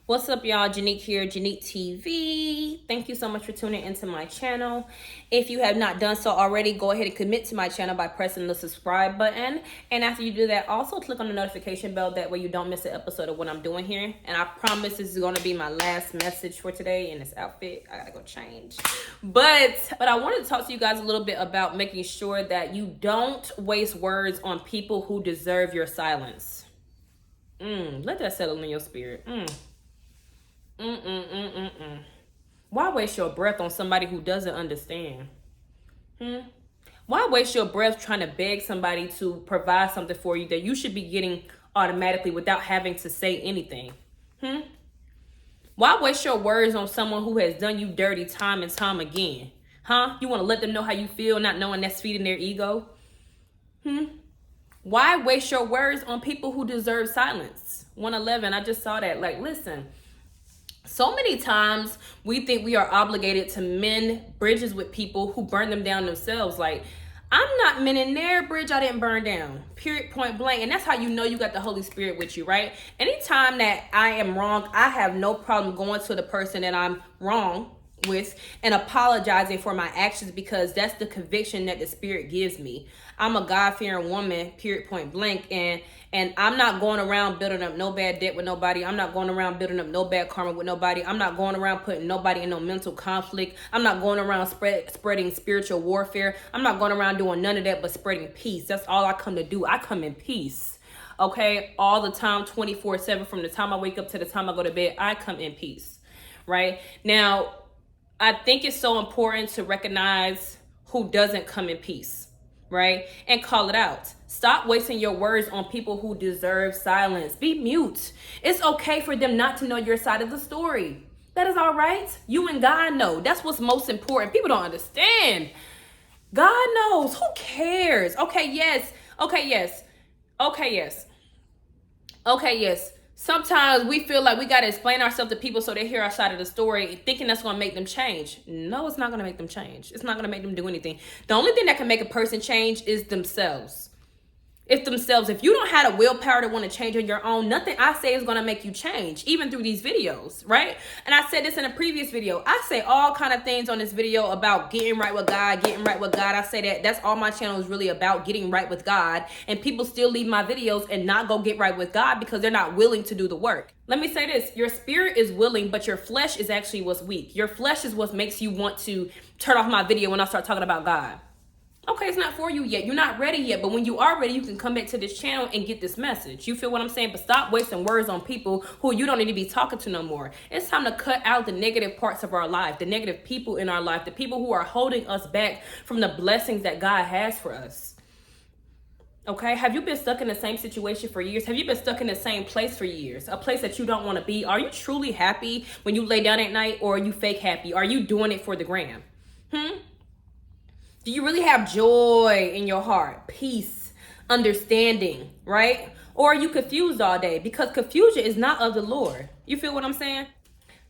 What's up, y'all? Janique here, Janique TV. Thank you so much for tuning into my channel. If you have not done so already, go ahead and commit to my channel by pressing the subscribe button. And after you do that, also click on the notification bell. That way you don't miss an episode of what I'm doing here. And I promise this is going to be my last message for today in this outfit. I gotta go change. But I wanted to talk to you guys a little bit about making sure that you don't waste words on people who deserve your silence. Let that settle in your spirit. Why waste your breath on somebody who doesn't understand? Why waste your breath trying to beg somebody to provide something for you that you should be getting automatically without having to say anything? Why waste your words on someone who has done you dirty time and time again? You want to let them know how you feel, not knowing that's feeding their ego? Why waste your words on people who deserve silence? 111, I just saw that. Like, listen. So many times we think we are obligated to mend bridges with people who burn them down themselves. Like, I'm not mending their bridge I didn't burn down. Period, point blank. And that's how you know you got the Holy Spirit with you, right? Anytime that I am wrong, I have no problem going to the person that I'm wrong with and apologizing for my actions, because that's the conviction that the Spirit gives me. I'm a God-fearing woman, period, point blank, and I'm not going around building up no bad debt with nobody. I'm not going around building up no bad karma with nobody. I'm not going around putting nobody in no mental conflict. I'm not going around spreading spiritual warfare. I'm not going around doing none of that but spreading peace. That's all I come to do. I come in peace. Okay? All the time, 24/7, from the time I wake up to the time I go to bed, I come in peace. Right? Now, I think it's so important to recognize who doesn't come in peace, right? And call it out. Stop wasting your words on people who deserve silence. Be mute. It's okay for them not to know your side of the story. That is all right. You and God know. That's what's most important. People don't understand. God knows. Who cares? Okay, yes. Okay, yes. Okay, yes. Okay, yes. Sometimes we feel like we got to explain ourselves to people so they hear our side of the story, thinking that's going to make them change. No, it's not going to make them change. It's not going to make them do anything. The only thing that can make a person change is themselves. If you don't have a willpower to want to change on your own, nothing I say is going to make you change, even through these videos, right? And I said this in a previous video. I say all kind of things on this video about getting right with God, I say that's all my channel is really about, getting right with God. And people still leave my videos and not go get right with God because they're not willing to do the work. Let me say this. Your spirit is willing, but your flesh is actually what's weak. Your flesh is what makes you want to turn off my video when I start talking about God. Okay, it's not for you yet. You're not ready yet. But when you are ready, you can come back to this channel and get this message. You feel what I'm saying? But stop wasting words on people who you don't need to be talking to no more. It's time to cut out the negative parts of our life, the negative people in our life, the people who are holding us back from the blessings that God has for us. Okay, have you been stuck in the same situation for years? Have you been stuck in the same place for years? A place that you don't want to be? Are you truly happy when you lay down at night, or are you fake happy? Are you doing it for the gram? Do you really have joy in your heart, peace, understanding, right? Or are you confused all day? Because confusion is not of the Lord. You feel what I'm saying?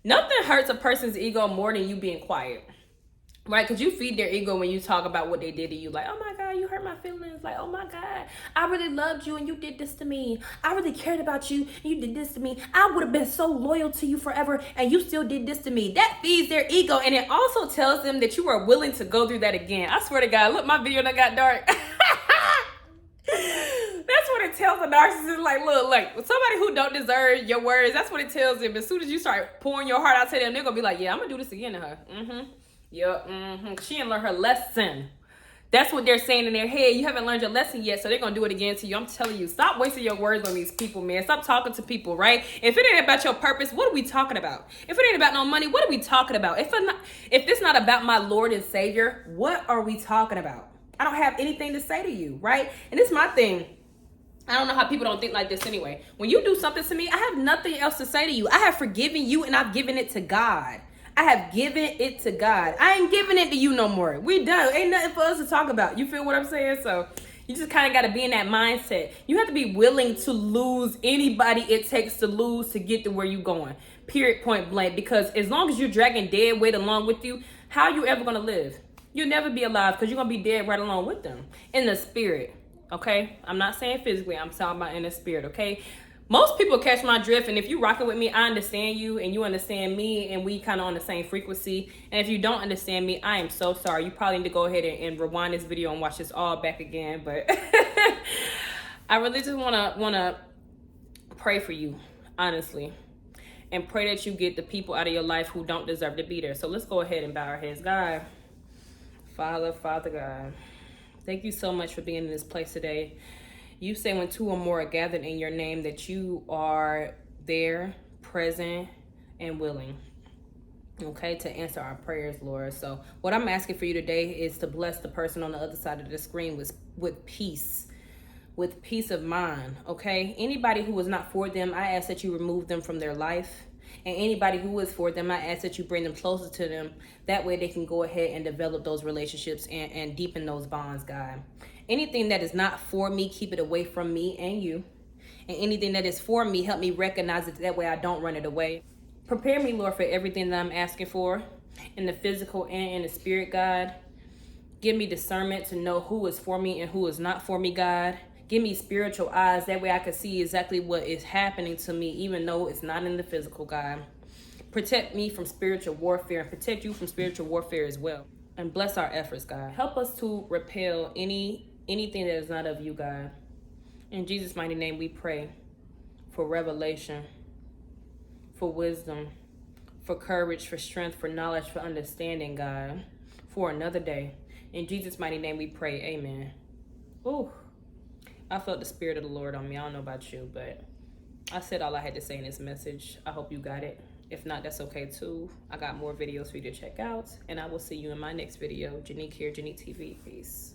Nothing hurts a person's ego more than you being quiet, right? Because you feed their ego when you talk about what they did to you. Like, oh my God, you hurt my feelings. Like, oh my God, I really loved you and you did this to me. I really cared about you and you did this to me. I would have been so loyal to you forever and you still did this to me. That feeds their ego, and it also tells them that you are willing to go through that again. I swear to God, look, my video done got dark. That's what it tells a narcissist. Like, look, somebody who don't deserve your words, that's what it tells them. As soon as you start pouring your heart out to them, they're going to be like, yeah, I'm going to do this again to her. She didn't learn her lesson. That's what they're saying in their head. You haven't learned your lesson yet, so they're going to do it again to you. I'm telling you, stop wasting your words on these people, man. Stop talking to people, right? If it ain't about your purpose, what are we talking about? If it ain't about no money, what are we talking about? If it's not about my Lord and Savior, what are we talking about? I don't have anything to say to you, right? And it's my thing. I don't know how people don't think like this anyway. When you do something to me, I have nothing else to say to you. I have forgiven you and I've given it to God. I have given it to God. I ain't giving it to you no more. We done. Ain't nothing for us to talk about. You feel what I'm saying? So you just kind of got to be in that mindset. You have to be willing to lose anybody it takes to lose to get to where you going. Period, point blank. Because as long as you're dragging dead weight along with you, how are you ever going to live? You'll never be alive because you're going to be dead right along with them. In the spirit, okay? I'm not saying physically. I'm talking about in the spirit, okay? most people catch my drift, and if you rocking with me, I understand you and you understand me, and we kind of on the same frequency. And if you don't understand me, I am so sorry. You probably need to go ahead and rewind this video and watch this all back again. But I really just wanna pray for you, honestly, and pray that you get the people out of your life who don't deserve to be there. So let's go ahead and bow our heads. God, Father God, thank you so much for being in this place today. You say when two or more are gathered in your name that you are there, present, and willing, okay, to answer our prayers, Lord. So what I'm asking for you today is to bless the person on the other side of the screen with peace of mind, okay? Anybody who is not for them, I ask that you remove them from their life. And anybody who is for them, I ask that you bring them closer to them. That way they can go ahead and develop those relationships and deepen those bonds, God. Anything that is not for me, keep it away from me and you. And anything that is for me, help me recognize it. That way I don't run it away. Prepare me, Lord, for everything that I'm asking for in the physical and in the spirit, God. Give me discernment to know who is for me and who is not for me, God. Give me spiritual eyes. That way I can see exactly what is happening to me, even though it's not in the physical, God. Protect me from spiritual warfare and protect you from spiritual warfare as well. And bless our efforts, God. Help us to repel anything that is not of you, God. In Jesus' mighty name we pray for revelation, for wisdom, for courage, for strength, for knowledge, for understanding, God, for another day. In Jesus' mighty name we pray, amen. Ooh, I felt the spirit of the Lord on me. I don't know about you, but I said all I had to say in this message. I hope you got it. If not, that's okay too. I got more videos for you to check out, and I will see you in my next video. Janique here, Janique TV. Peace.